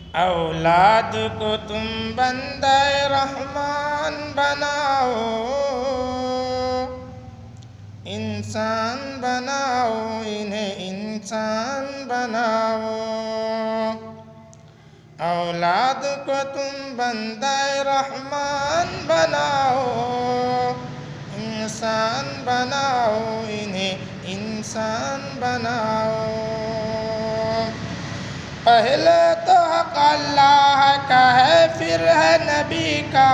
औलाद को तुम बंदे रहमान बनाओ, इंसान बनाओ, इन्हें इंसान बनाओ। औलाद को तुम बंदे रहमान बनाओ, इंसान बनाओ, इन्हें इंसान बनाओ। पहले तो हक अल्लाह का है, फिर है नबी का,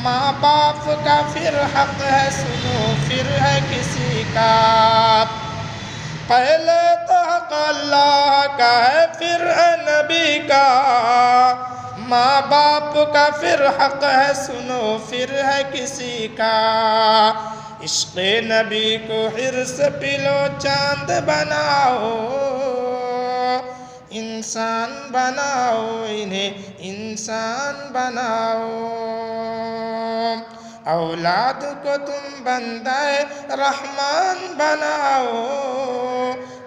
माँ बाप का फिर हक है, सुनो फिर है किसी का। पहले तो हक अल्लाह का है, फिर है नबी का, माँ बाप का फिर हक है, सुनो फिर है किसी का। इश्क़े नबी को हिर्स पिलो, चांद बनाओ, इंसान बनाओ, इन्हें इंसान बनाओ। औलाद को तुम बंदे रहमान बनाओ,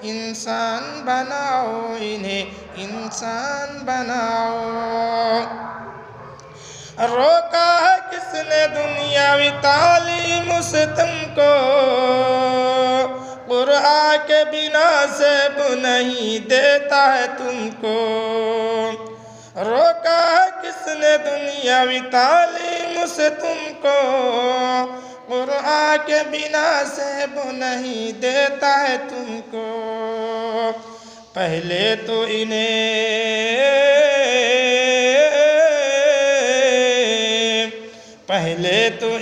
इंसान बनाओ, इन्हें इंसान बनाओ। रोका है किसने दुनियावी तालीम से तुमको, कुरान के बिना ज़ेब नहीं देता है तुमको। रोका है किसने दुनियावी तालीम से तुमको, कुरान के बिना ज़ेब नहीं देता है तुमको। पहले तो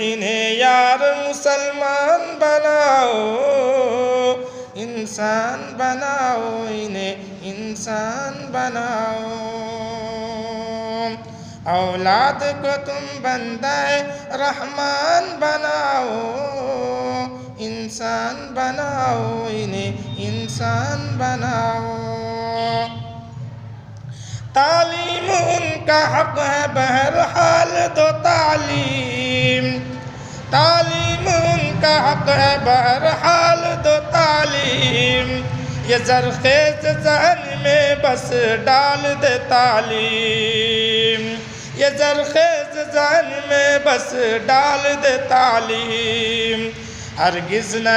इन्हें यार मुसलमान बनाओ, इंसान बनाओ, इन्हें इंसान बनाओ। औलाद को तुम बंदे रहमान बनाओ, इंसान बनाओ, इन्हें इंसान बनाओ। तालीम उनका हक है, बहरहाल दो तालीम, तालीम उनका हक है, बहरहाल दो तालीम। ये ज़रख़ेज़ ज़हन में बस डाल दे तालीम, ये ज़रख़ेज़ ज़हन में बस डाल दे तालीम। हरगिज़ न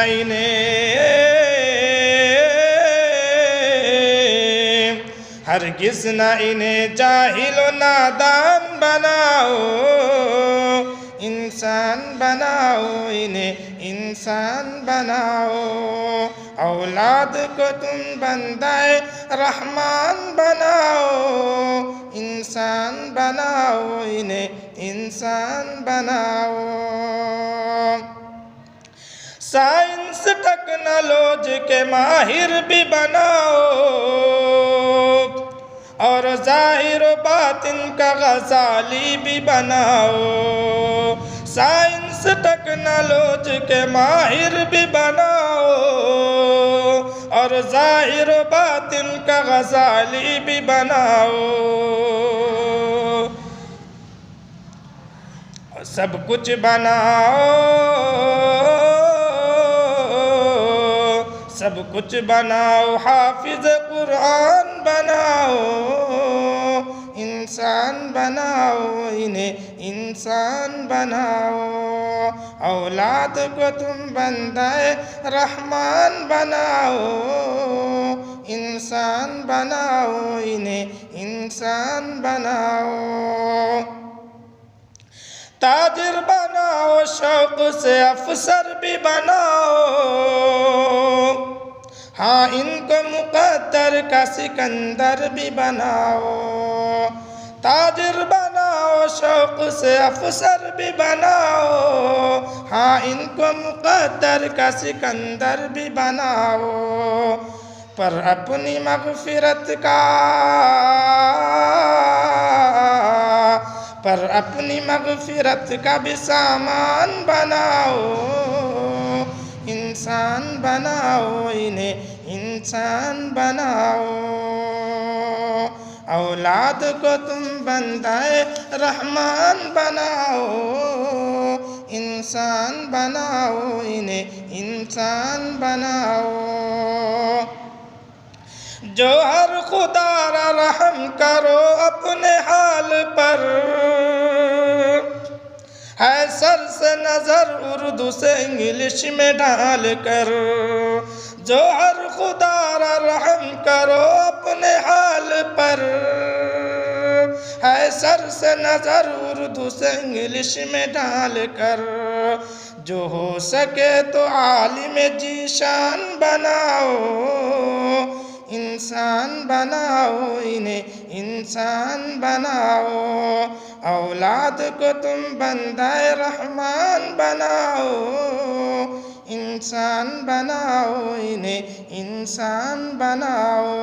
हरगिज़ न इन्हें जाहिल व नादान बनाओ, इंसान बनाओ, इन्हें इंसान बनाओ। औलाद को तुम बंदे रहमान बनाओ, इंसान बनाओ, इन्हें इंसान बनाओ। साइंस टेक्नोलॉजी के माहिर भी बनाओ, और ज़ाहिर बातिन का गज़ाली भी बनाओ। साइंस टेक्नोलॉजी के माहिर भी बनाओ, और ज़ाहिर बातिन का गज़ाली भी बनाओ। सब कुछ बनाओ, सब कुछ बनाओ, हाफिज़ कुरान बनाओ, इंसान बनाओ, इन्हें इंसान बनाओ। औलाद को तुम बंदे रहमान बनाओ, इंसान बनाओ, इन्हें इंसान बनाओ। ताजिर बनाओ, शौक़ से अफसर भी बनाओ, हाँ इनको मुक़द्दर का सिकंदर भी बनाओ। ताजिर बनाओ, शौक़ से अफसर भी बनाओ, हाँ इनको मुक़द्दर का सिकंदर भी बनाओ। पर अपनी मग़फ़िरत का, पर अपनी मग़फ़िरत का भी सामान बनाओ, इंसान बनाओ, इन्हें इंसान बनाओ। औलाद को तुम बंदे रहमान बनाओ, इंसान बनाओ, इन्हें इंसान बनाओ। जो हर खुदारा रहम करो अपने हाल पर, है सर से नज़र उर्दू से इंग्लिश में ढाल कर। जो हर खुदारा रहम करो अपने हाल पर, है सर से नज़र उर्दू से इंग्लिश में ढाल कर। जो हो सके तो आलिम जीशान बनाओ, इंसान बनाओ, इन्हें इंसान बनाओ। औलाद को तुम बंदाए रहमान बनाओ, इंसान बनाओ, इन्हें इंसान बनाओ।